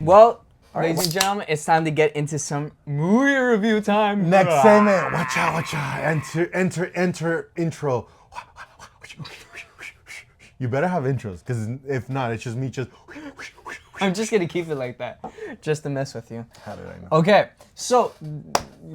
Well, ladies and gentlemen, it's time to get into some movie review time. Next segment. Watch out. Enter intro. You better have intros, because if not, it's just me just... I'm just going to keep it like that, just to mess with you. How did I know? Okay, so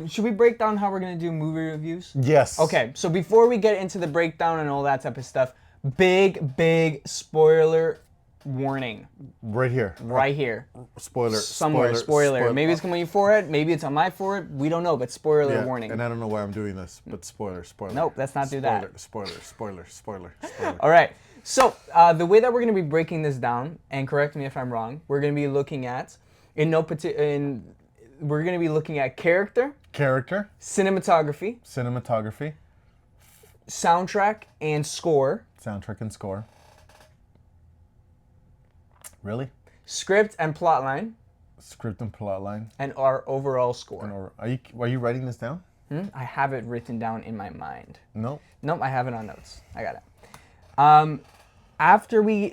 should we break down how we're going to do movie reviews? Yes. Okay, so before we get into the breakdown and all that type of stuff, big spoiler warning. Right here. Right here. Spoiler. Somewhere, spoiler. Maybe it's coming on your forehead, maybe it's on my forehead, we don't know, but spoiler warning. And I don't know why I'm doing this, but spoiler. Nope, let's not do that. Spoiler. All right. So the way that we're going to be breaking this down, and correct me if I'm wrong, we're going to be looking at we're going to be looking at character, cinematography, soundtrack and score, Really? script and plotline, and our overall score. Are you writing this down? I have it written down in my mind. No. Nope, I have it on notes. I got it.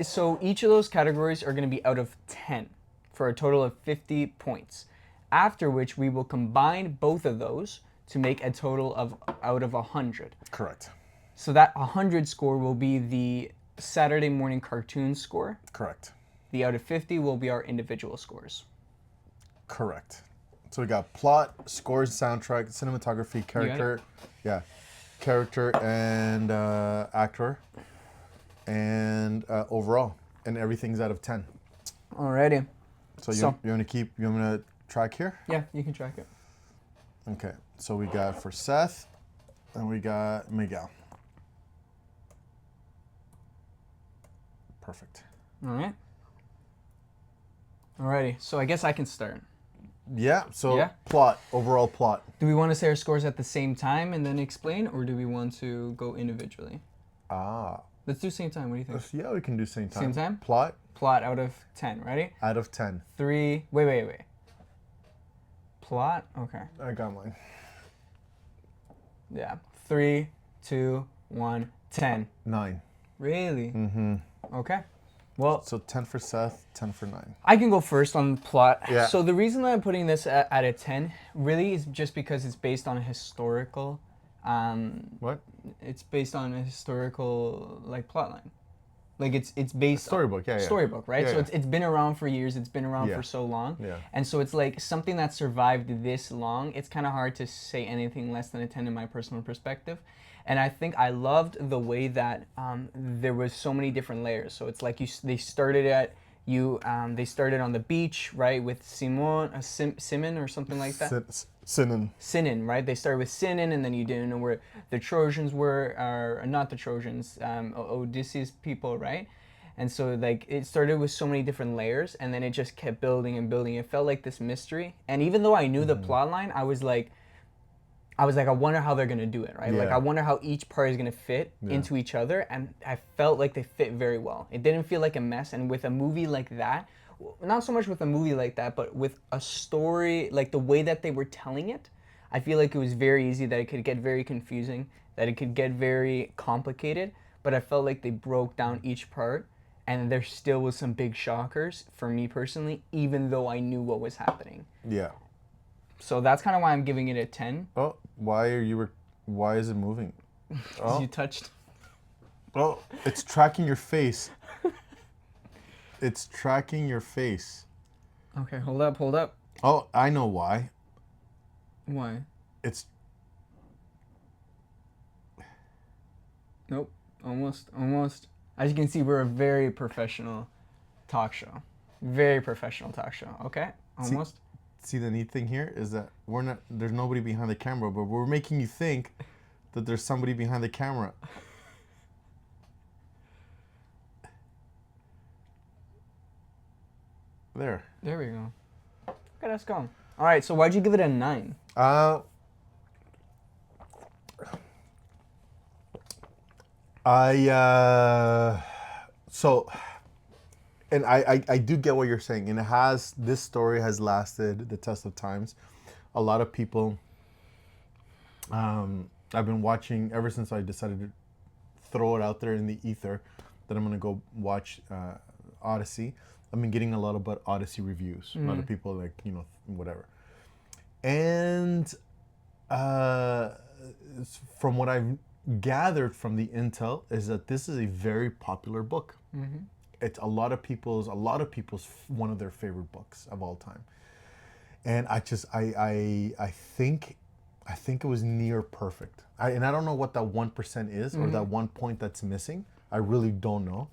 So each of those categories are going to be out of 10 for a total of 50 points. After which we will combine both of those to make a total of out of 100. Correct. So that 100 score will be the Saturday morning cartoon score. Correct. The out of 50 will be our individual scores. Correct. So we got plot, scores, soundtrack, cinematography, character. Yeah. Character and actor. And overall, and everything's out of 10. Alrighty. So you want to track here? Yeah, you can track it. Okay. So we got for Seth, and we got Miguel. Perfect. All right. Alrighty. So I guess I can start. Yeah. So plot, overall plot. Do we want to say our scores at the same time and then explain, or do we want to go individually? Let's do same time. What do you think? Yeah, we can do same time. Same time? Plot out of 10. Ready? out of 10. 3. Wait. Plot? Okay. I got mine. Yeah. 3, 2, 1, 10. 9. Really? Mm-hmm. Okay. Well, so 10 for Seth, 10 for 9. I can go first on the plot. Yeah. So the reason that I'm putting this at a 10 really is just because it's based on a historical. What? It's based on a historical plot line. Like it's based storybook, storybook, right? Yeah, so it's been around for years. It's been around Yeah. for so long. Yeah. And so it's like something that survived this long. It's kind of hard to say anything less than a 10 in my personal perspective. And I think I loved the way that there was so many different layers. So it's like they started on the beach, right, with Simon or something like that. Sinan, right? They started with Sinan, and then you didn't know where the Trojans were, or not the Trojans, Odysseus people, right? And so it started with so many different layers, and then it just kept building and building. It felt like this mystery. And even though I knew the plot line, I was like, I wonder how they're gonna do it, right? Yeah. Like I wonder how each part is gonna fit into each other, and I felt like they fit very well. It didn't feel like a mess, and with a movie like that, not so much with a movie like that, but with a story, like the way that they were telling it, I feel like it was very easy that it could get very confusing, that it could get very complicated, but I felt like they broke down each part, and there still was some big shockers for me personally, even though I knew what was happening. Yeah. So that's kind of why I'm giving it a 10. Oh, why is it moving? You touched. Oh, it's tracking your face. It's tracking your face. Okay, hold up. Oh, I know why. Why? It's... Nope. Almost. As you can see, we're a very professional talk show. Okay? Almost. See the neat thing here is that there's nobody behind the camera, but we're making you think that there's somebody behind the camera. There we go. Okay, let's go. All right, so why'd you give it a 9? And I do get what you're saying, and this story has lasted the test of times. A lot of people, I've been watching ever since I decided to throw it out there in the ether that I'm gonna go watch Odyssey, I've been getting a lot about Odyssey reviews. A lot of Mm. people like, whatever. And from what I've gathered from the intel is that this is a very popular book. Mhm. It's a lot of people's one of their favorite books of all time. And I think it was near perfect. And I don't know what that 1% is or that 1 point that's missing. I really don't know.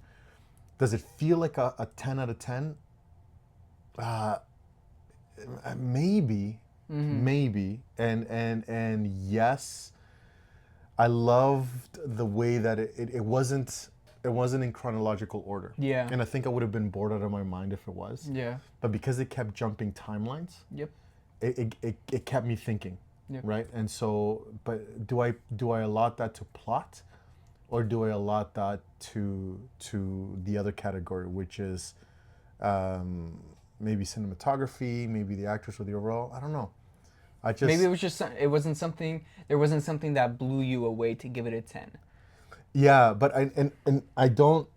Does it feel like a 10 out of 10? Maybe, maybe. And yes, I loved the way that it wasn't in chronological order. Yeah. And I think I would have been bored out of my mind if it was. Yeah. But because it kept jumping timelines, Yep. it kept me thinking. Yep. Right? And so, but do I allot that to plot, or do I allot that to the other category, which is maybe cinematography, maybe the actors or the overall? I don't know. Maybe it was just there wasn't something that blew you away to give it a 10. Yeah, but I don't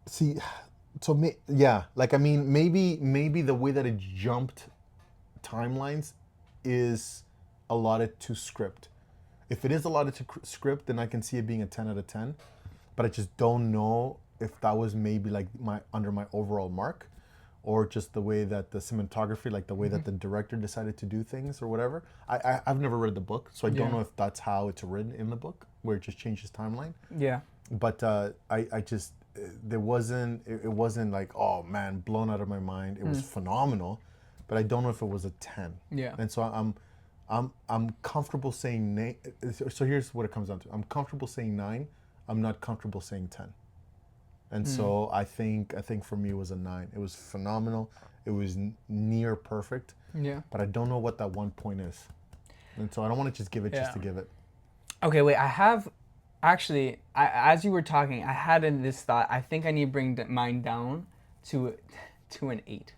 see. So like I mean, maybe the way that it jumped timelines is allotted to script. If it is allotted to script, then I can see it being a 10 out of 10. But I just don't know if that was maybe like under my overall mark, or just the way that the cinematography, like the way that the director decided to do things or whatever. I've never read the book, so I don't know if that's how it's written in the book, where it just changes timeline. Yeah. But I just it wasn't like, oh man, blown out of my mind. It was phenomenal, but I don't know if it was a 10. Yeah. And so I'm comfortable saying so here's what it comes down to. I'm comfortable saying 9. I'm not comfortable saying 10. And so I think for me it was a 9. It was phenomenal. It was near perfect. Yeah. But I don't know what that 1 point is. And so I don't want to just give it just to give it. Okay, wait. I have actually, as you were talking, I had this thought. I think I need to bring mine down to an 8.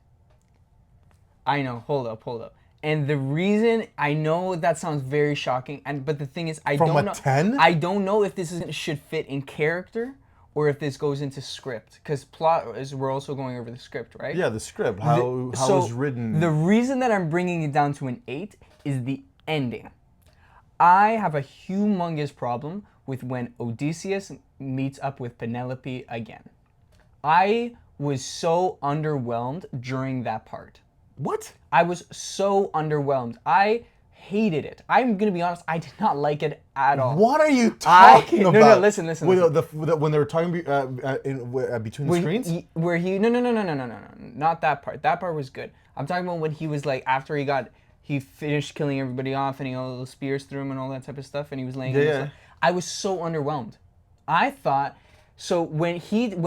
I know. Hold up. And the reason, I know that sounds very shocking, but the thing is, I From don't a know. 10? I don't know if this should fit in character or if this goes into script, because plot is, we're also going over the script, right? Yeah, the script, how it's written. The reason that I'm bringing it down to an 8 is the ending. I have a humongous problem with when Odysseus meets up with Penelope again. I was so underwhelmed during that part. What? I was so underwhelmed. I hated it. I'm gonna be honest. I did not like it at all. What are you talking about? No, listen. When they were talking between the screens? No, not that part. That part was good. I'm talking about when he was like, after he finished killing everybody off and he got all those spears through him and all that type of stuff, and he was laying. Yeah. I was so underwhelmed. I thought, so when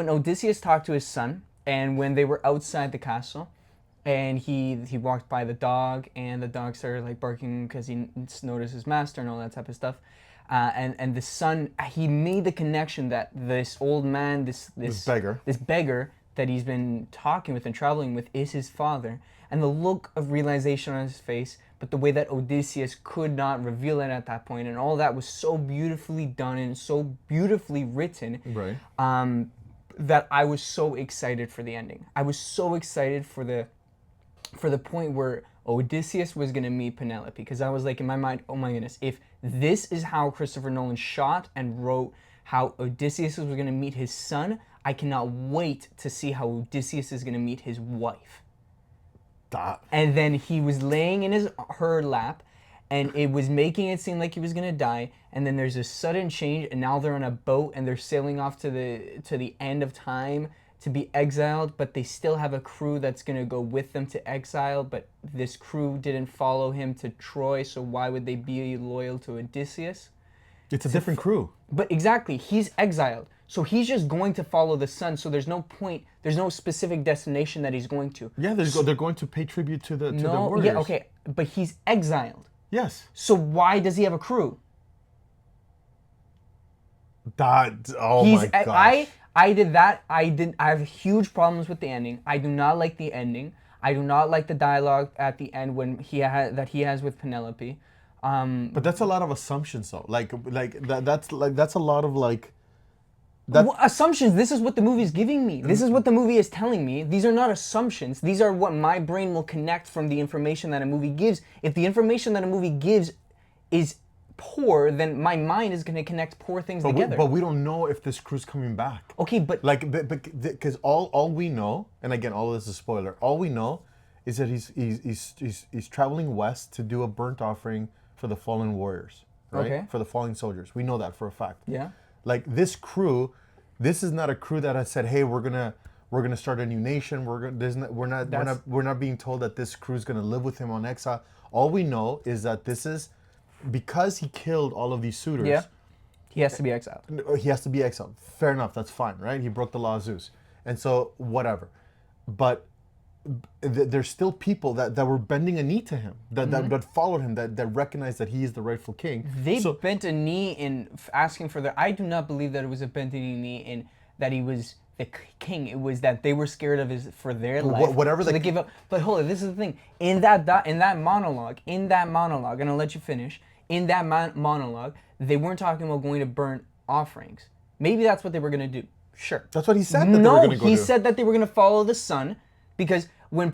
Odysseus talked to his son, and when they were outside the castle, and he walked by the dog, and the dog started like barking because he noticed his master and all that type of stuff. And the son, he made the connection that this old man, this beggar that he's been talking with and traveling with is his father. And the look of realization on his face, but the way that Odysseus could not reveal it at that point, and all that was so beautifully done and so beautifully written. Right. That I was so excited for the ending. I was so excited for the point where Odysseus was going to meet Penelope, because I was like in my mind, oh my goodness, if this is how Christopher Nolan shot and wrote how Odysseus was going to meet his son, I cannot wait to see how Odysseus is going to meet his wife. And then he was laying in her lap, and it was making it seem like he was gonna die. And then there's a sudden change, and now they're on a boat and they're sailing off to the end of time to be exiled. But they still have a crew that's gonna go with them to exile. But this crew didn't follow him to Troy, so why would they be loyal to Odysseus? It's a different crew. But exactly, he's exiled. So he's just going to follow the sun. So there's no point. There's no specific destination that he's going to. Yeah, they're going to pay tribute to the warriors. Yeah, okay, but he's exiled. Yes. So why does he have a crew? My gosh. I did that. I have huge problems with the ending. I do not like the ending. I do not like the dialogue at the end when he has with Penelope. But that's a lot of assumptions, though. That's a lot of like. Assumptions. This is what the movie is giving me. This is what the movie is telling me. These are not assumptions. These are what my brain will connect from the information that a movie gives. If the information that a movie gives is poor, then my mind is going to connect poor things together. But we don't know if this crew's coming back. Okay, but because all we know, and again, all of this is a spoiler. All we know is that he's traveling west to do a burnt offering for the fallen warriors, right? Okay. For the fallen soldiers. We know that for a fact. Yeah. Like this crew, this is not a crew that has said, "Hey, we're gonna start a new nation. We're not being told that this crew's gonna live with him on exile." All we know is that this is because he killed all of these suitors. Yeah. He has to be exiled. He has to be exiled. Fair enough. That's fine, right? He broke the law of Zeus, and so whatever. But there's still people that were bending a knee to him, that followed him, that recognized that he is the rightful king. They bent a knee in asking for I do not believe that it was a bending knee in that he was the king. It was that they were scared of for their life. Whatever so they gave up. But hold on, this is the thing. In that monologue, and I'll let you finish. In that monologue, they weren't talking about going to burn offerings. Maybe that's what they were going to do. Sure. That's what he said. That they were going to go he do. said that they were going to follow the sun. Because when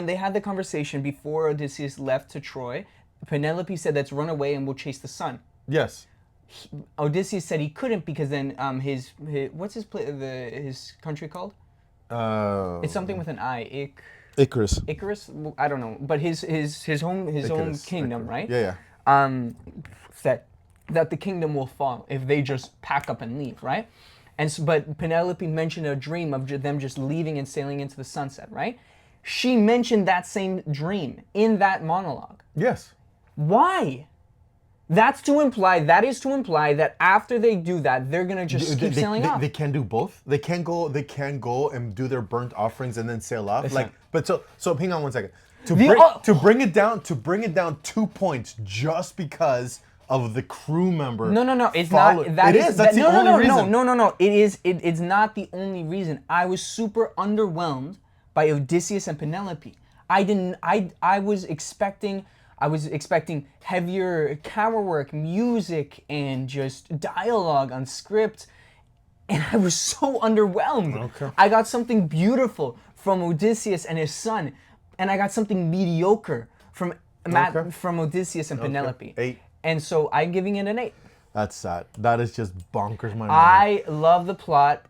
they had the conversation before Odysseus left to Troy, Penelope said, "Let's run away and we'll chase the sun." Yes. Odysseus said he couldn't because then his what's his country called? It's something with an I. Icarus. Icarus? I don't know, but his own kingdom, right? Yeah. That the kingdom will fall if they just pack up and leave, right? But Penelope mentioned a dream of them just leaving and sailing into the sunset, right? She mentioned that same dream in that monologue. Yes. Why? That is to imply that after they do that, they're gonna just keep sailing off. They can do both. They can go and do their burnt offerings and then sail off. So hang on one second. To bring it down 2 points just because of the crew member. No. It's not. That's the only reason. No. It's not the only reason. I was super underwhelmed by Odysseus and Penelope. I was expecting heavier camera work, music, and just dialogue on script, and I was so underwhelmed. Okay. I got something beautiful from Odysseus and his son, and I got something mediocre from Odysseus and Penelope. 8. And so I'm giving it an 8. That's sad. That is just bonkers my mind. I love the plot.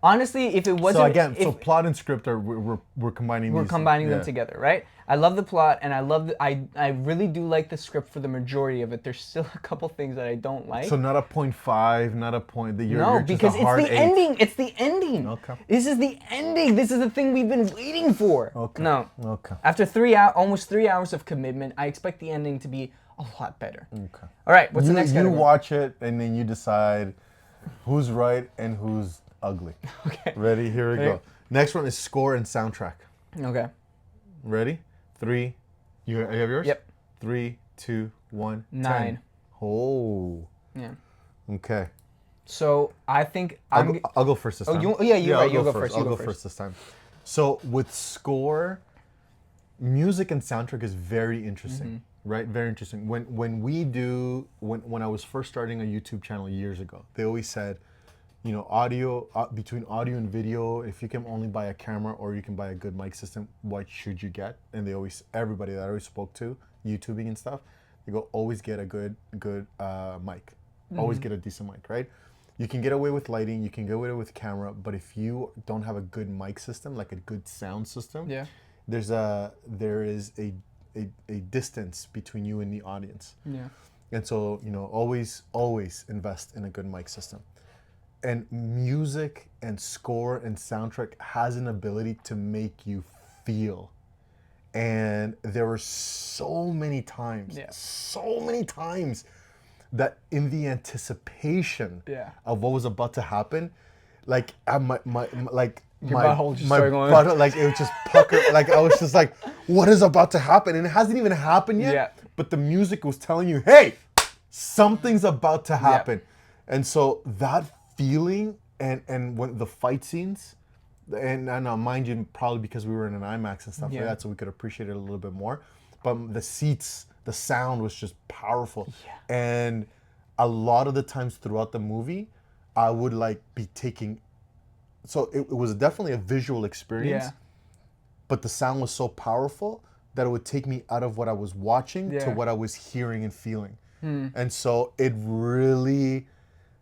Honestly, if it wasn't... So plot and script are we're combining We're combining them together, right? I love the plot, and I really do like the script for the majority of it. There's still a couple things that I don't like. So not a 0.5, not a point. No, because it's the ending. It's the ending. Okay. This is the ending. This is the thing we've been waiting for. Okay. No. Okay. After almost 3 hours of commitment, I expect the ending to be a lot better. Okay. All right, what's the next category? You watch it, and then you decide who's right and who's ugly. Okay. Ready? Here we go. Next one is score and soundtrack. Okay. Ready? 3. You have yours? Yep. 3, 2, 1. 9. 10. Oh. Yeah. Okay. So I think I'll go first this time. You're right. You'll go first. I'll go first this time. So with score, music and soundtrack is very interesting, right? Very interesting. When I was first starting a YouTube channel years ago, they always said, you know, between audio and video, if you can only buy a camera or you can buy a good mic system, what should you get? And everybody that I always spoke to, YouTubing and stuff, they go, always get a good mic. Always get a decent mic, right? You can get away with lighting, you can get away with camera, but if you don't have a good mic system, like a good sound system, there is a distance between you and the audience. Yeah. And so, you know, always invest in a good mic system. And music and score and soundtrack has an ability to make you feel. And there were so many times that in the anticipation of what was about to happen, like my butthole just started going. Butt, like it was just pucker. Like I was just like, what is about to happen? And it hasn't even happened yet. Yeah. But the music was telling you, hey, something's about to happen. Yeah. And so that feeling and when the fight scenes, and mind you, probably because we were in an IMAX and stuff like that, so we could appreciate it a little bit more. But the seats, the sound was just powerful. Yeah. And a lot of the times throughout the movie, I would like be taking. So it was definitely a visual experience, Yeah. but the sound was so powerful that it would take me out of what I was watching to Yeah. what I was hearing and feeling. And so it really,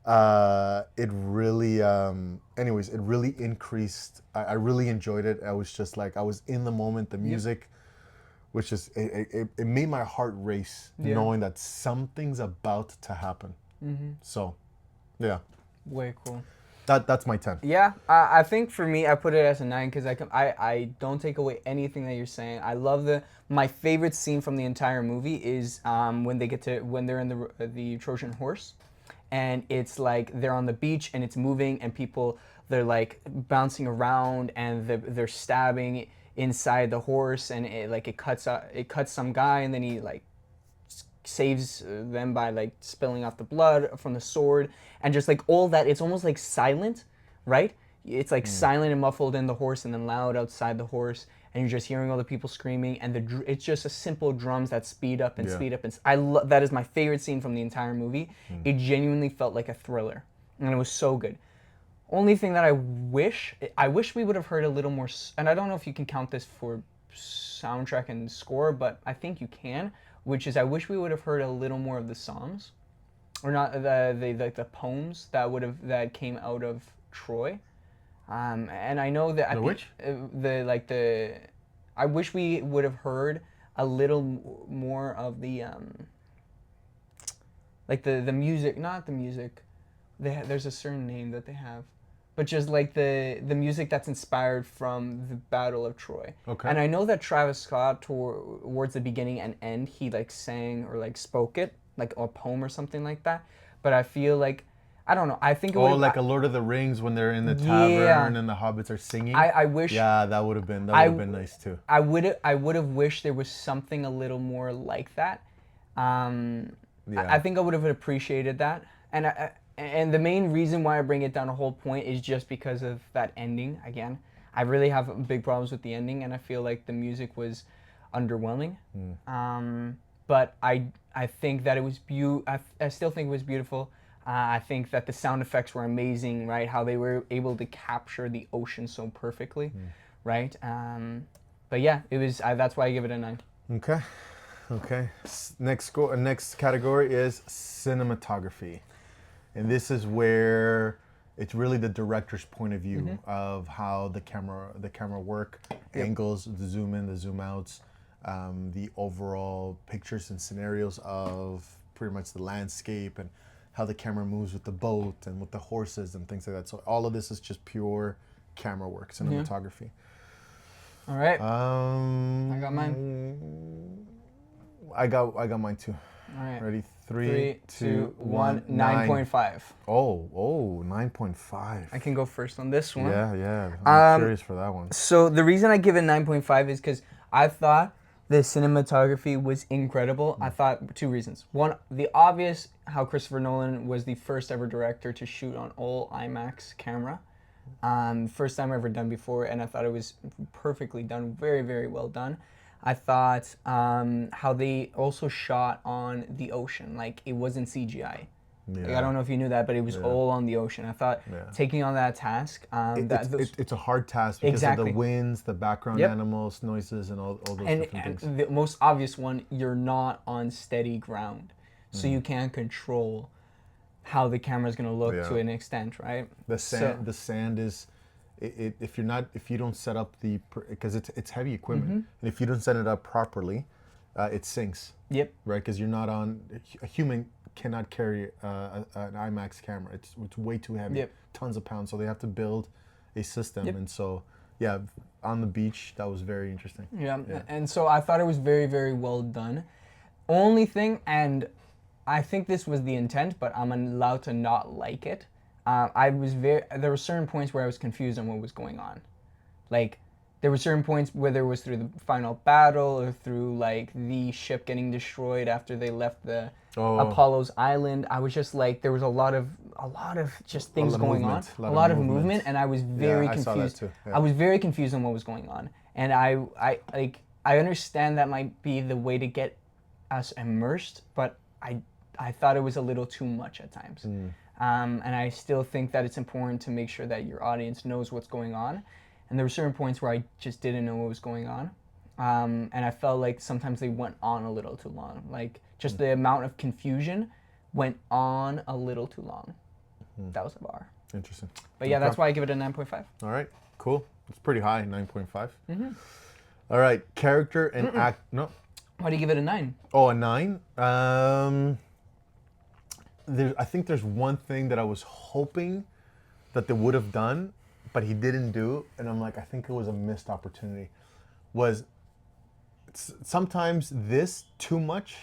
anyways, it really increased. I really enjoyed it. I was just like, I was in the moment. The music, which is, it made my heart race knowing that something's about to happen. So, yeah, Way cool. that's my 10. Yeah, I think for me, I put it as a 9 because I don't take away anything that you're saying. I love my favorite scene from the entire movie is when they're in the Trojan horse, and it's like they're on the beach and it's moving and they're like bouncing around and they're stabbing inside the horse and it cuts some guy and then he like saves them by like spilling off the blood from the sword and just like all that. It's almost like silent, right? It's like silent and muffled in the horse and then loud outside the horse, and you're just hearing all the people screaming and it's just a simple drums that speed up and speed up. And that is my favorite scene from the entire movie. It genuinely felt like a thriller and it was so good. Only thing that I wish we would have heard a little more, and I don't know if you can count this for soundtrack and score, but I think you can, which is I wish we would have heard a little more of the songs, or not the poems that came out of Troy. And I know that I wish we would have heard a little more of the like the music, not the music. There's a certain name that they have, but just like the music that's inspired from the Battle of Troy. Okay. And I know that Travis Scott towards the beginning and end he like sang or like spoke it like a poem or something like that. But I feel like I don't know. I think it would like a Lord of the Rings when they're in the tavern and the hobbits are singing. I wish. Yeah, that would have been nice too. I would have wished there was something a little more like that. I think I would have appreciated that. And the main reason why I bring it down a whole point is just because of that ending. Again, I really have big problems with the ending, and I feel like the music was underwhelming. But I think that it was I still think it was beautiful. I think that the sound effects were amazing, right? How they were able to capture the ocean so perfectly, right? But yeah, it was. That's why I give it a 9. Okay. Next category is cinematography. And this is where it's really the director's point of view of how the camera work, angles, the zoom in, the zoom outs, the overall pictures and scenarios of pretty much the landscape and how the camera moves with the boat and with the horses and things like that. So all of this is just pure camera work, cinematography. All right. I got mine. I got mine too. All right. Ready? 3, 2, 1. 9.5. Oh, 9.5. I can go first on this one. Yeah. I'm curious for that one. So the reason I give it 9.5 is because I thought the cinematography was incredible. I thought 2 reasons. One, the obvious, how Christopher Nolan was the first ever director to shoot on all IMAX camera. First time ever done before, and I thought it was perfectly done, very, very well done. I thought how they also shot on the ocean, like it wasn't CGI. Like, I don't know if you knew that, but it was all on the ocean. I thought taking on that task, it's a hard task because of the winds, the background animals, noises, and all those different things. And the most obvious one, you're not on steady ground, so you can't control how the camera's gonna look to an extent, right? The sand is. If you don't set up because it's heavy equipment, and if you don't set it up properly, it sinks. Yep. Right, because you're not on. A human cannot carry an IMAX camera. It's way too heavy. Yep. Tons of pounds. So they have to build a system, Yep. and so on the beach that was very interesting. Yeah, and so I thought it was very, very well done. Only thing, and I think this was the intent, but I'm allowed to not like it. There were certain points where I was confused on what was going on. Like, there were certain points, whether it was through the final battle or through, like, the ship getting destroyed after they left the Apollo's island. I was just like, there was a lot of just things going on. A lot of movement, and I was very confused. I saw that too. Yeah. I was very confused on what was going on. And I understand that might be the way to get us immersed, but I thought it was a little too much at times. And I still think that it's important to make sure that your audience knows what's going on. And there were certain points where I just didn't know what was going on. And I felt like sometimes they went on a little too long. Like just the amount of confusion went on a little too long. That was the bar. Interesting. But yeah, that's why I give it a 9.5. All right, cool. It's pretty high, 9.5. All right, character and act. No. Why do you give it a 9? Oh, a 9? I think there's one thing that I was hoping that they would have done, but he didn't do, and I'm like, I think it was a missed opportunity. Sometimes this too much,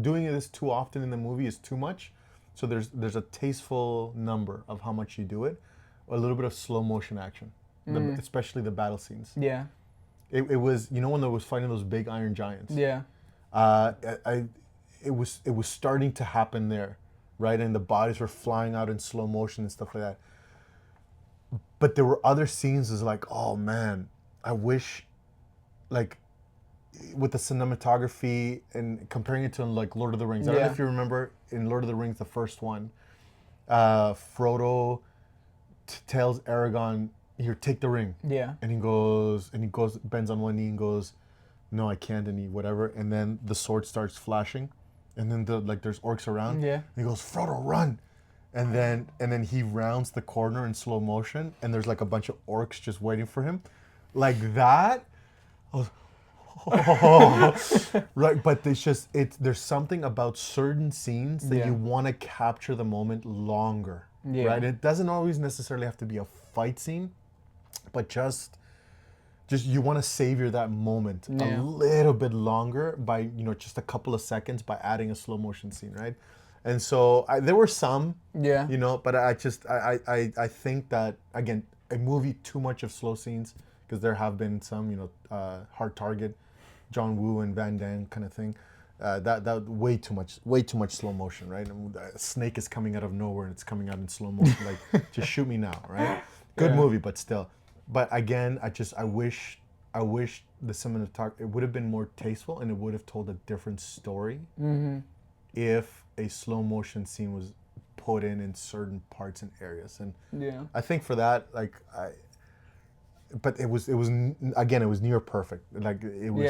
doing this too often in the movie is too much. So there's a tasteful number of how much you do it. A little bit of slow motion action, especially the battle scenes. Yeah. It was, you know, when they was fighting those big iron giants. Yeah. It was starting to happen there, right? And the bodies were flying out in slow motion and stuff like that. But there were other scenes is like, oh man, I wish, like, with the cinematography and comparing it to like Lord of the Rings. I don't know if you remember in Lord of the Rings, the first one, Frodo tells Aragorn, "Here, take the ring." Yeah. And he goes, bends on one knee and goes, "No, I can't," and he whatever. And then the sword starts flashing, and then there's orcs around. Yeah. And he goes, "Frodo, run!" And then he rounds the corner in slow motion, and there's like a bunch of orcs just waiting for him, like that. I was, right, but there's something about certain scenes that you want to capture the moment longer, right? It doesn't always necessarily have to be a fight scene, but just you want to savor that moment a little bit longer by, you know, just a couple of seconds by adding a slow motion scene, right? And so there were some, you know, but I think that, again, a movie too much of slow scenes, because there have been some, you know, Hard Target, John Woo and Van Damme kind of thing. That way too much slow motion, right? And a snake is coming out of nowhere and it's coming out in slow motion, like, just shoot me now, right? Good movie, but still. But again, I wish the cinematography, it would have been more tasteful and it would have told a different story if a slow motion scene was put in certain parts and areas. And I think for that, like, but it was again, it was near perfect. Like it was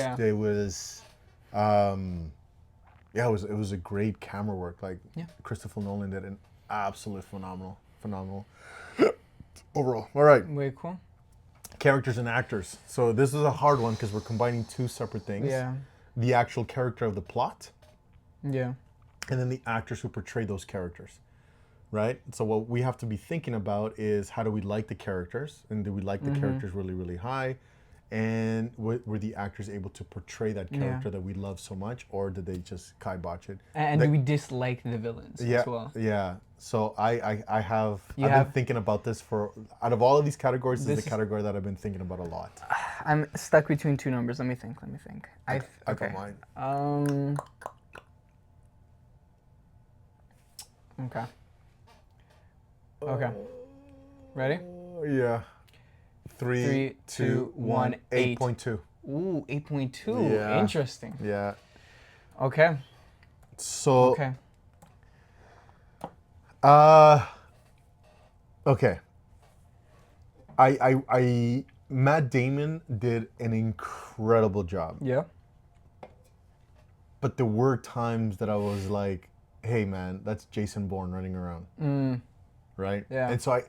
it was a great camera work. Like Christopher Nolan did an absolute phenomenal overall. All right. Way cool. Characters and actors. So this is a hard one because we're combining two separate things. Yeah. The actual character of the plot. Yeah. And then the actors who portray those characters. Right? So what we have to be thinking about is, how do we like the characters? And do we like the characters really, really high? And were the actors able to portray that character that we love so much? Or did they just kibosh it? And do we dislike the villains as well? Yeah. So I've been thinking about this out of all of these categories, this is the category that I've been thinking about a lot. I'm stuck between two numbers. Let me think. I got mine. Okay. Okay. Ready? Yeah. 3, 2, 1, 8.2. Ooh, 8.2. Yeah. Interesting. Yeah. Okay. So. Okay. Okay. Matt Damon did an incredible job. Yeah. But there were times that I was like, hey man, that's Jason Bourne running around. Right? Yeah. And so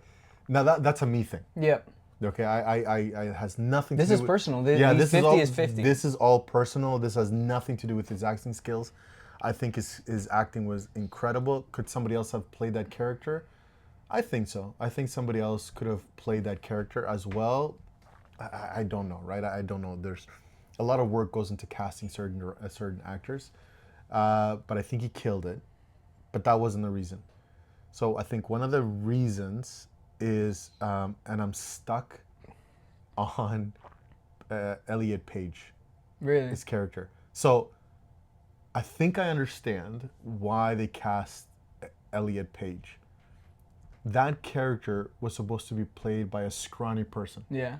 that's a me thing. Yep. Okay, it has nothing to do with... This is personal. This is 50. This is all personal. This has nothing to do with his acting skills. I think his acting was incredible. Could somebody else have played that character? I think so. I think somebody else could have played that character as well. I don't know, right? I don't know. There's a lot of work goes into casting certain actors. But I think he killed it. But that wasn't the reason. So I think one of the reasons is, and I'm stuck on Elliot Page. Really? His character. So I think I understand why they cast Elliot Page. That character was supposed to be played by a scrawny person. Yeah.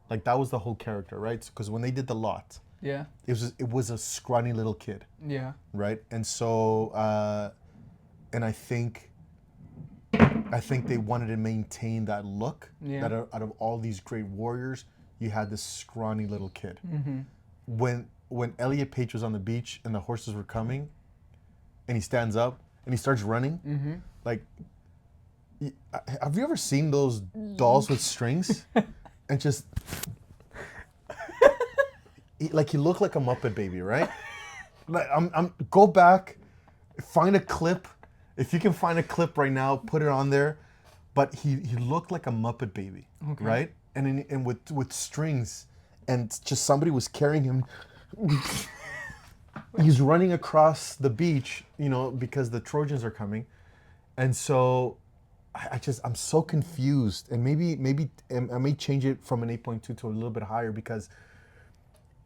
Like that was the whole character, right? Because when they did The Lot, yeah, it was a scrawny little kid. Yeah. Right? And so, and I think I think they wanted to maintain that look. Yeah. That out of all these great warriors, you had this scrawny little kid. When Elliot Page was on the beach and the horses were coming, and he stands up and he starts running, like, have you ever seen those dolls with strings? And just he looked like a Muppet baby, right? Like, I'm go back, find a clip. If you can find a clip right now, put it on there. But he looked like a Muppet baby, right? And with strings, and just somebody was carrying him. He's running across the beach, because the Trojans are coming, and so I'm so confused. And maybe I may change it from an 8.2 to a little bit higher, because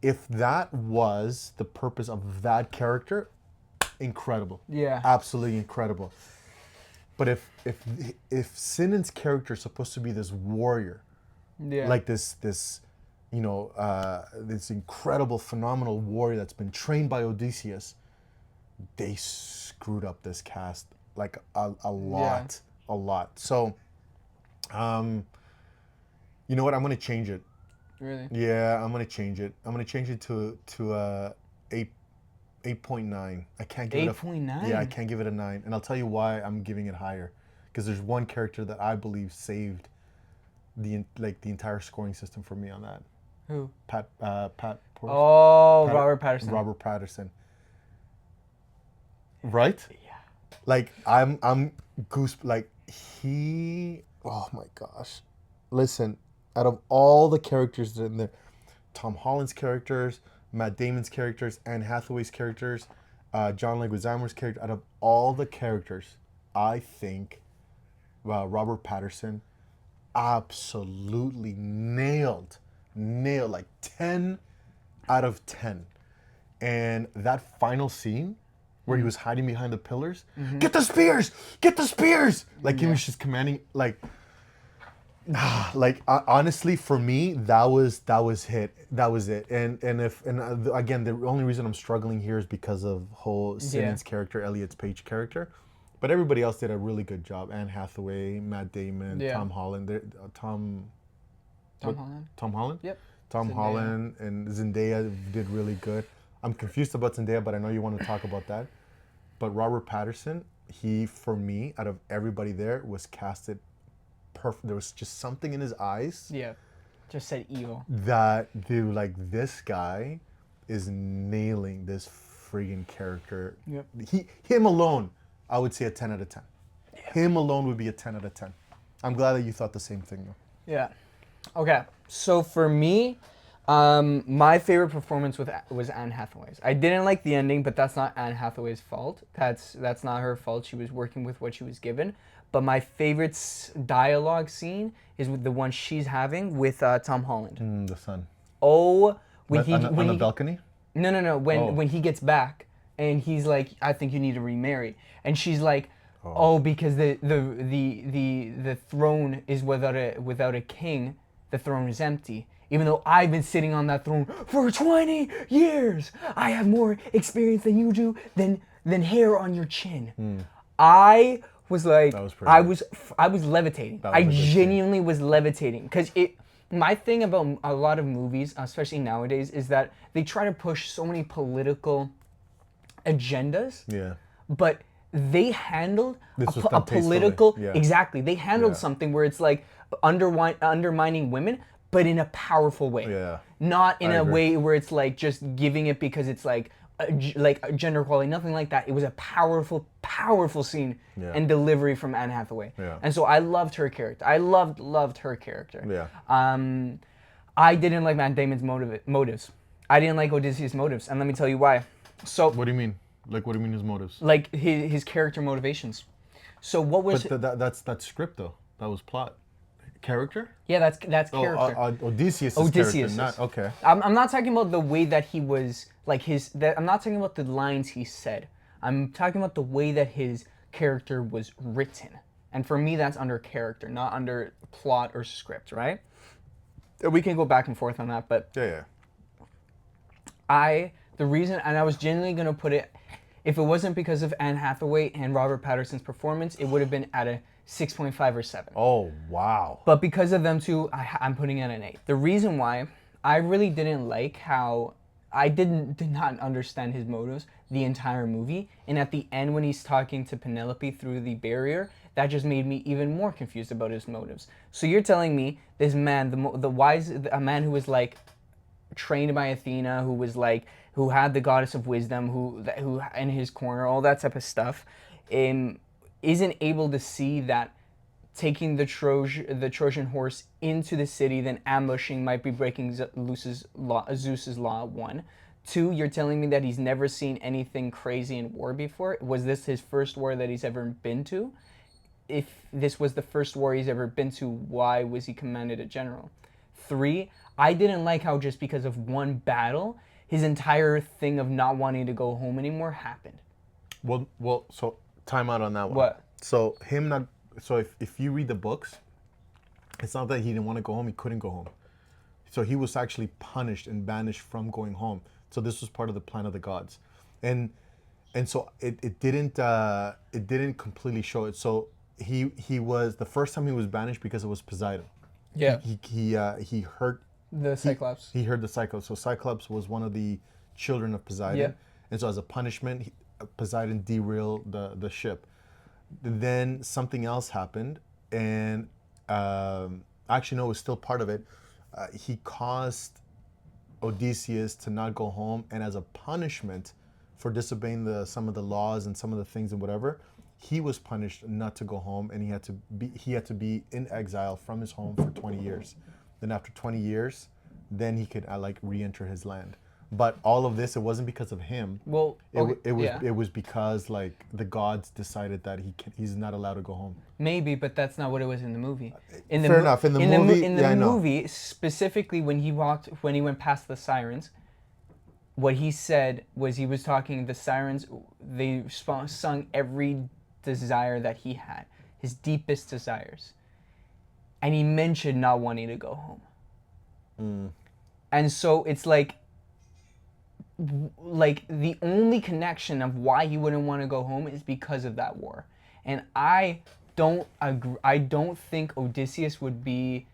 if that was the purpose of that character, incredible. Yeah. Absolutely incredible. But if Sinan's character is supposed to be this warrior, like this this incredible, phenomenal warrior that's been trained by Odysseus, they screwed up this cast like a lot. So, you know what? I'm gonna change it. Really? Yeah, I'm gonna change it. I'm gonna change it to 8.9. I can't give it 8.9? Yeah, I can't give it a 9. And I'll tell you why I'm giving it higher. Because there's one character that I believe saved the entire scoring system for me on that. Who? Robert Patterson. Robert Patterson. Right? Yeah. Like I'm goose oh my gosh. Listen, out of all the characters in there, Tom Holland's characters, Matt Damon's characters, Anne Hathaway's characters, John Leguizamo's character, out of all the characters, I think Robert Patterson absolutely nailed like 10 out of 10. And that final scene where he was hiding behind the pillars, get the spears! Like he was just commanding, honestly, for me, that was it. And again, the only reason I'm struggling here is because of whole Sinan's character, Elliot Page character, but everybody else did a really good job. Anne Hathaway, Matt Damon, Tom Holland, Tom Holland. Yep. Tom Zendaya. Holland and Zendaya did really good. I'm confused about Zendaya, but I know you want to talk about that. But Robert Patterson, he, for me, out of everybody there, was casted perfect. There was just something in his eyes. Yeah. Just said evil. That, dude, this guy is nailing this friggin' character. Yep. Him alone, I would say a 10 out of 10. Yeah. Him alone would be a 10 out of 10. I'm glad that you thought the same thing, though. Yeah. Okay. So for me, my favorite performance was Anne Hathaway's. I didn't like the ending, but that's not Anne Hathaway's fault. That's not her fault. She was working with what she was given. But my favorite dialogue scene is with the one she's having with Tom Holland. The son. Oh, when on the balcony? No. When he gets back and he's like, I think you need to remarry, and she's like, because the throne is without a king, the throne is empty. Even though I've been sitting on that throne for 20 years, I have more experience than you do than hair on your chin. I was like, I was levitating. I genuinely was levitating, because my thing about a lot of movies, especially nowadays, is that they try to push so many political agendas. Yeah. But they handled a political exactly. They handled something where it's like undermining women, but in a powerful way. Yeah. Not in a way where it's like just giving it because it's like gender equality, nothing like that. It was a powerful scene and delivery from Anne Hathaway. Yeah. And so I loved her character. I loved her character. Yeah. I didn't like Matt Damon's motives. I didn't like Odysseus' motives, and let me tell you why. So what do you mean? Like, what do you mean his motives? Like his character motivations. So what was? But that's script though. That was plot. Character? Yeah, that's character. Odysseus' character, not okay. I'm not talking about the way that he was like I'm not talking about the lines he said. I'm talking about the way that his character was written. And for me, that's under character, not under plot or script, right? We can go back and forth on that, but yeah. The reason, and I was genuinely gonna put it, if it wasn't because of Anne Hathaway and Robert Patterson's performance, it would have been at a 6.5 or 7. Oh, wow. But because of them two, I'm putting it an 8. The reason why I really didn't like how did not understand his motives the entire movie, and at the end when he's talking to Penelope through the barrier, that just made me even more confused about his motives. So you're telling me this man, a man who was like trained by Athena, who was like who had the goddess of wisdom, who in his corner, all that type of stuff, isn't able to see that taking the Trojan horse into the city, then ambushing might be breaking Zeus's law. 1. 2, you're telling me that he's never seen anything crazy in war before. Was this his first war that he's ever been to? If this was the first war he's ever been to, why was he commanded a general? 3, I didn't like how just because of one battle, his entire thing of not wanting to go home anymore happened. Well, so time out on that one. What? So if you read the books, it's not that he didn't want to go home, he couldn't go home. So he was actually punished and banished from going home. So this was part of the plan of the gods. And so it didn't completely show it. So he was, the first time he was banished because it was Poseidon. Yeah. He hurt The Cyclops. He heard the Cyclops. So Cyclops was one of the children of Poseidon. Yeah. And so as a punishment, Poseidon derailed the ship. Then something else happened, and actually no, it was still part of it. He caused Odysseus to not go home, and as a punishment for disobeying some of the laws and some of the things and whatever, he was punished not to go home, and he had to be in exile from his home for 20 years. Then after 20 years, then he could re-enter his land. But all of this, it wasn't because of him. Well, okay, it was because the gods decided that he's not allowed to go home. Maybe, but that's not what it was in the movie. Fair enough. In the movie, specifically when he went past the sirens, what he said was he was talking. The sirens, they sung every desire that he had, his deepest desires, and he mentioned not wanting to go home. And so it's like the only connection of why he wouldn't want to go home is because of that war. And I don't agree. I don't think Odysseus would be.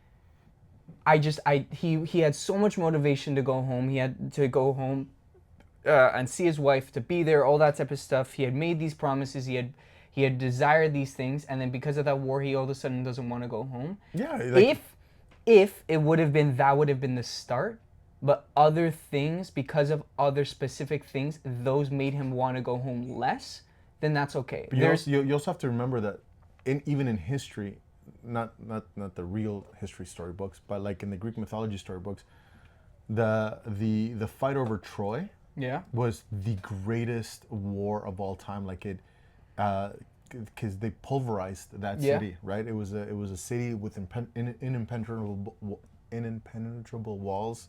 He had so much motivation to go home. He had to go home and see his wife, to be there, all that type of stuff. He had made these promises. He had desired these things, and then because of that war, he all of a sudden doesn't want to go home. Yeah. If it would have been the start. But other things, because of other specific things, those made him want to go home less, then that's okay. But you also have to remember that even in history, not the real history storybooks, but like in the Greek mythology storybooks, the fight over Troy was the greatest war of all time. Like it, because they pulverized that city, right? It was a city with impenetrable walls.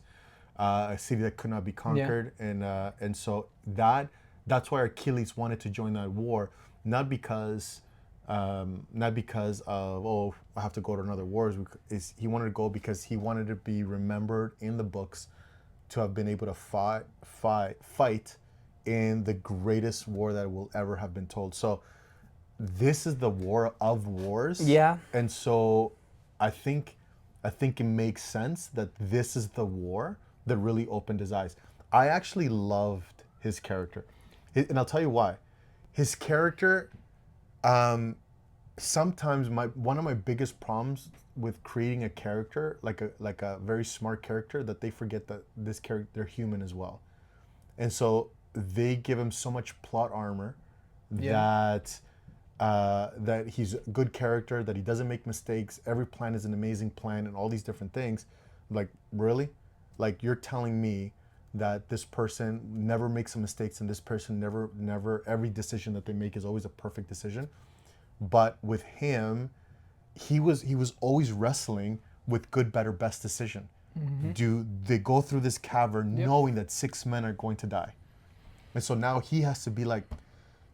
A city that could not be conquered, and so that's why Achilles wanted to join that war, not because of I have to go to another wars. He wanted to go because he wanted to be remembered in the books to have been able to fight in the greatest war that will ever have been told. So this is the war of wars. Yeah. And so I think it makes sense that this is the war that really opened his eyes. I actually loved his character, and I'll tell you why. His character, sometimes one of my biggest problems with creating a character, like a very smart character, that they forget that this character, they're human as well, and so they give him so much plot armor that he's a good character, that he doesn't make mistakes, every plan is an amazing plan, and all these different things. Like, really? Like, you're telling me that this person never makes some mistakes, and this person never, every decision that they make is always a perfect decision. But with him, he was always wrestling with good, better, best decision. Mm-hmm. Do they go through this cavern knowing that 6 men are going to die? And so now he has to be like,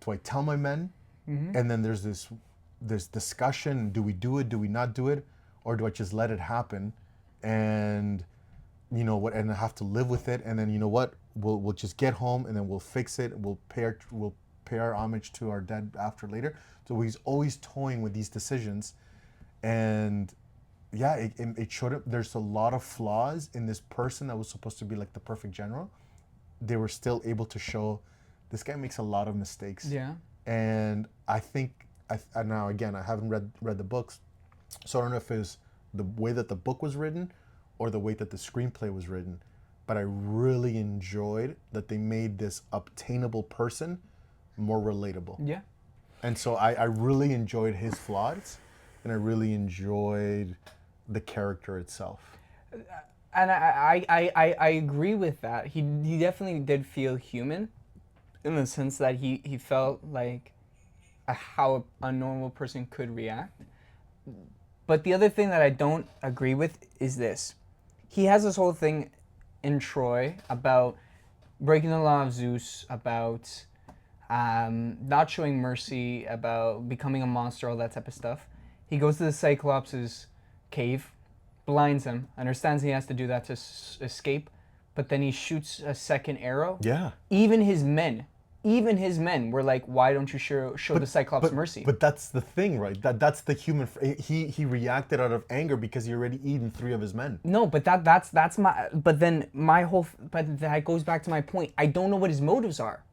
do I tell my men? Mm-hmm. And then there's this discussion, do we do it, do we not do it? Or do I just let it happen? And you know what, and I have to live with it, and then you know what, we'll just get home, and then we'll fix it, we'll pay our homage to our dead after later. So he's always toying with these decisions, and yeah, it showed up. There's a lot of flaws in this person that was supposed to be like the perfect general. They were still able to show this guy makes a lot of mistakes. Yeah. And I think now again I haven't read the books, so I don't know if it was the way that the book was written or the way that the screenplay was written, but I really enjoyed that they made this obtainable person more relatable. Yeah. And so I really enjoyed his flaws, and I really enjoyed the character itself. And I agree with that. He definitely did feel human, in the sense that he felt like how a normal person could react. But the other thing that I don't agree with is this. He has this whole thing in Troy about breaking the law of Zeus, about not showing mercy, about becoming a monster, all that type of stuff. He goes to the Cyclops' cave, blinds him, understands he has to do that to escape, but then he shoots a second arrow. Yeah. Even his men were like, why don't you show the Cyclops mercy? But that's the thing, right? That's the human. He reacted out of anger because he already eaten 3 of his men. No, but that's my. But then but that goes back to my point. I don't know what his motives are.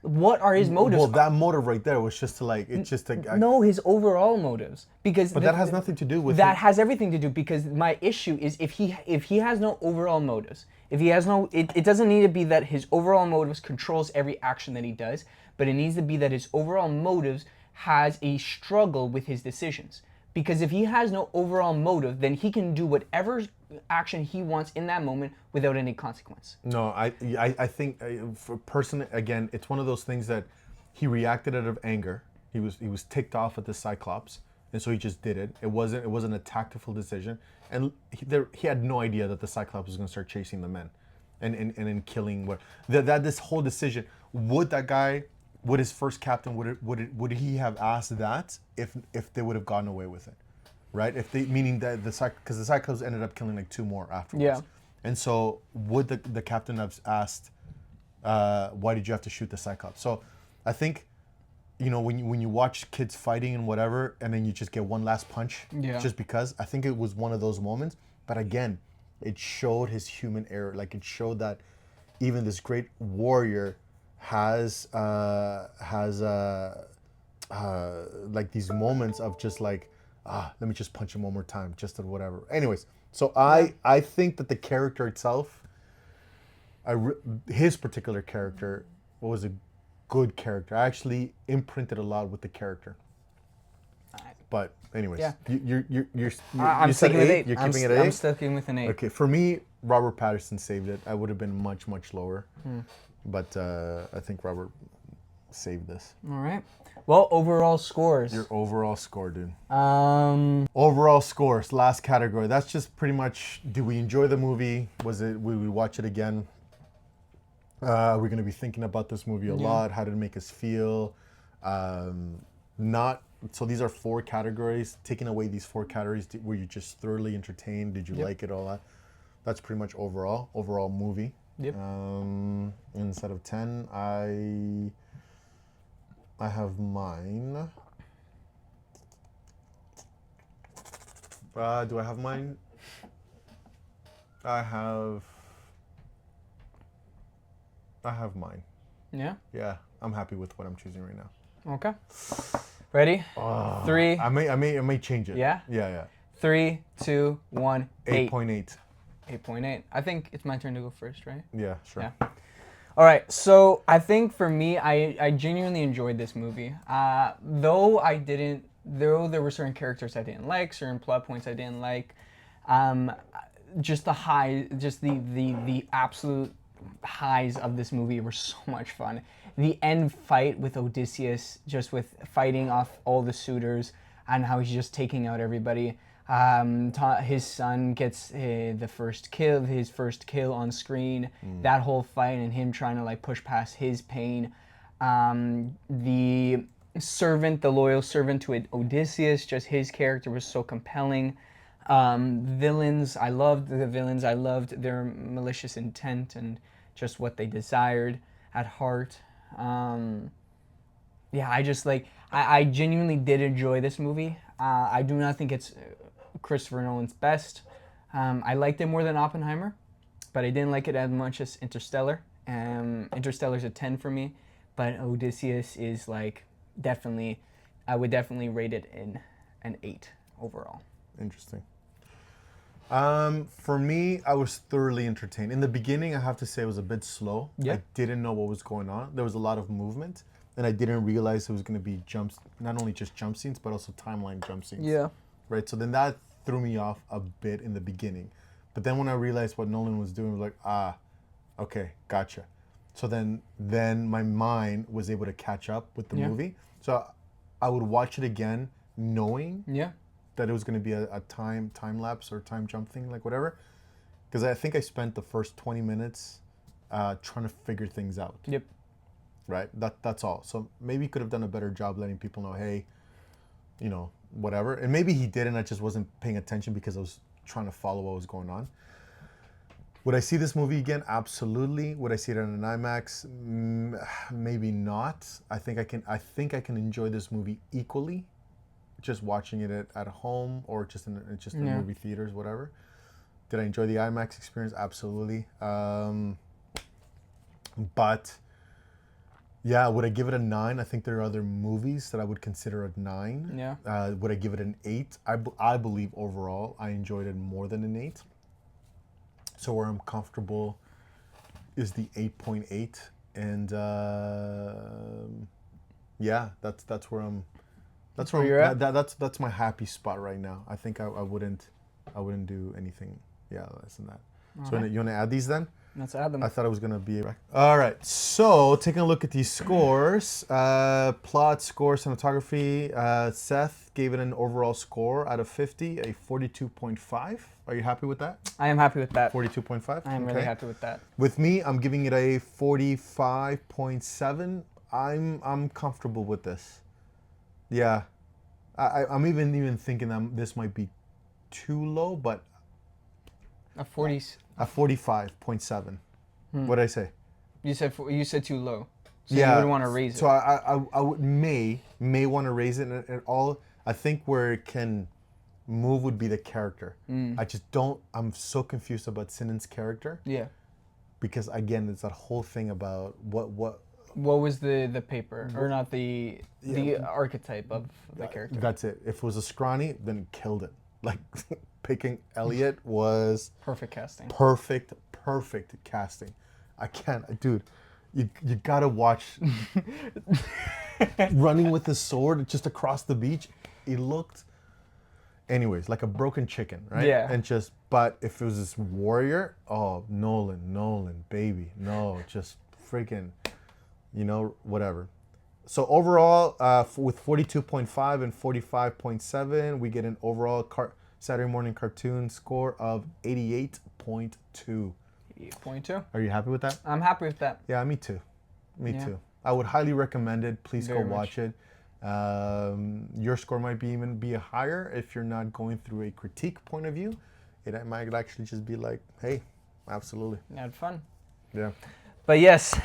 What are his motives? Well, that motive right there was just to like, it's just to. No, his overall motives, because But that has nothing to do with. that has everything to do, because my issue is if he has no overall motives, if he has no, it doesn't need to be that his overall motives controls every action that he does, but it needs to be that his overall motives has a struggle with his decisions. Because if he has no overall motive, then he can do whatever action he wants in that moment without any consequence. No, I think for person again, it's one of those things that he reacted out of anger. He was ticked off at the Cyclops, and so he just did it. It wasn't a tactful decision, and he had no idea that the Cyclops was going to start chasing the men, and then killing what that this whole decision. Would his first captain would he have asked that if they would have gotten away with it, right? If they, meaning that because the Cyclops ended up killing like 2 more afterwards. Yeah. And so would the captain have asked, why did you have to shoot the Cyclops? So I think, when you watch kids fighting and whatever, and then you just get one last punch, just because, I think it was one of those moments. But again, it showed his human error. Like, it showed that even this great warrior has like these moments of just like, let me just punch him one more time, just or whatever. Anyways, so I think that the character itself, his particular character was a good character. I actually imprinted a lot with the character. But anyways, Yeah. I'm sticking with 8. You're keeping it at 8? I'm sticking with an 8. Okay, for me, Robert Pattinson saved it. I would have been much, much lower. But I think Robert saved this. All right. Well, overall scores. Your overall score, dude. Overall scores, last category. That's just pretty much, did we enjoy the movie? Will we watch it again? Are we going to be thinking about this movie a lot? How did it make us feel? So these are 4 categories. Taking away these 4 categories, were you just thoroughly entertained? Did you like it, all that? That's pretty much overall movie. Yep. Instead of 10, I have mine. Do I have mine? I have mine. Yeah. Yeah, I'm happy with what I'm choosing right now. Okay. Ready? 3. I may change it. Yeah? Yeah. 3, 2, 1. 8.8. 8.8. I think it's my turn to go first, right? Yeah, sure. Yeah. All right. So I think for me, I genuinely enjoyed this movie. Though there were certain characters I didn't like, certain plot points I didn't like. Just the absolute highs of this movie were so much fun. The end fight with Odysseus, just with fighting off all the suitors and how he's just taking out everybody. His son gets his first kill on screen. That whole fight and him trying to like push past his pain. The loyal servant to Odysseus, just his character was so compelling. Villains, I loved the villains. I loved their malicious intent and just what they desired at heart. yeah, I just like I genuinely did enjoy this movie. I do not think it's Christopher Nolan's best. I liked it more than Oppenheimer, but I didn't like it as much as Interstellar. Interstellar's a 10 for me, but Odysseus is like definitely, I would definitely rate it in an 8 overall. Interesting. For me, I was thoroughly entertained. In the beginning, I have to say it was a bit slow. Yeah. I didn't know what was going on. There was a lot of movement, and I didn't realize it was going to be jumps, not only just jump scenes, but also timeline jump scenes. Yeah. Right. So then that threw me off a bit in the beginning, but then when I realized what Nolan was doing, I was like, okay, gotcha. So then my mind was able to catch up with the Yeah. movie. So I would watch it again, knowing Yeah. that it was going to be a time lapse or time jump thing, like whatever. Because I think I spent the first 20 minutes trying to figure things out. Yep. Right. That's all. So maybe he could have done a better job letting people know, hey, whatever. And maybe he did, and I just wasn't paying attention because I was trying to follow what was going on. Would I see this movie again? Absolutely. Would I see it on an IMAX? Maybe not. I think I can enjoy this movie equally, just watching it at home or just in Yeah. movie theaters, whatever. Did I enjoy the IMAX experience? Absolutely. But yeah, would I give it a 9? I think there are other movies that I would consider a 9. Yeah. Would I give it an 8? I believe overall I enjoyed it more than an 8. So where I'm comfortable is the 8.8, and yeah, that's where I'm. That's where you're at? That's my happy spot right now. I think I wouldn't do anything, yeah, less than that. So Alright. you want to add these then? Let's add them. I thought it was gonna be. All right, so taking a look at these scores, plot, score, cinematography. Seth gave it an overall score out of 50, a 42.5. Are you happy with that? I am happy with that. 42.5. I am really happy with that. With me, I'm giving it a 45.7. I'm comfortable with this. Yeah, I'm even thinking that this might be too low, but A 40. a 45.7. What did I say? You said too low. So Yeah. you would want to raise it. So I would may want to raise it at all. I think where it can move would be the character. I just don't. I'm so confused about Sinan's character Yeah. because again, it's that whole thing about what What was the paper or not the archetype of the character? That's it. If it was a scrawny, then it killed it. Like picking Elliot was Perfect casting. perfect casting. I can't, dude. You gotta watch running with his sword just across the beach. He looked, anyways, like a broken chicken, right? Yeah. And but if it was this warrior, oh, Nolan, baby, no, just freaking, whatever. So overall, with 42.5 and 45.7, we get an overall Saturday morning cartoon score of 88.2. 8.2. Are you happy with that? I'm happy with that. Yeah, me too. Me Yeah. too. I would highly recommend it. Please Very go watch much. it. Your score might even be higher if you're not going through a critique point of view. It might actually just be like, hey, absolutely. You had fun. Yeah. But yes,